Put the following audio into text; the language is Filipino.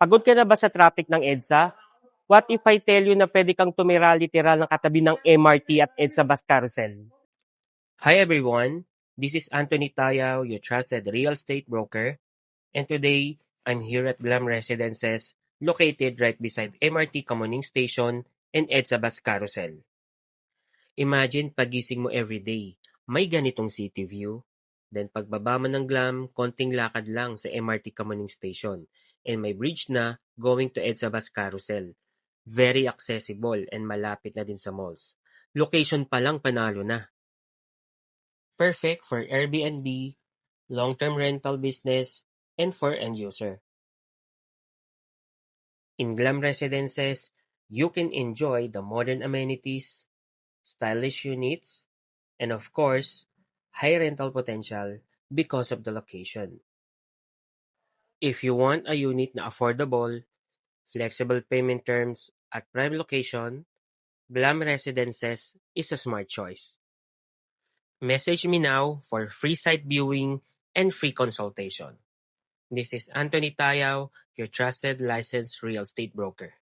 Pagod ka na ba sa traffic ng EDSA? What if I tell you na pwede kang tumira literal ng katabi ng MRT at EDSA bus carousel? Hi everyone, this is Anthony Tayaw, your trusted real estate broker, and today I'm here at Glam Residences, located right beside MRT Kamuning Station and EDSA bus carousel. Imagine pagising mo everyday, may ganitong city view. Then pagbaba mo ng Glam, konting lakad lang sa MRT Kamuning Station. And may bridge na going to EDSA Bus Carousel. Very accessible and malapit na din sa malls. Location pa lang panalo na. Perfect for Airbnb, long-term rental business, and for end user. In Glam Residences, you can enjoy the modern amenities, stylish units, and of course, high rental potential because of the location. If you want a unit na affordable, flexible payment terms, at prime location, Glam Residences is a smart choice. Message me now for free site viewing and free consultation. This is Anthony Tayaw, your trusted licensed real estate broker.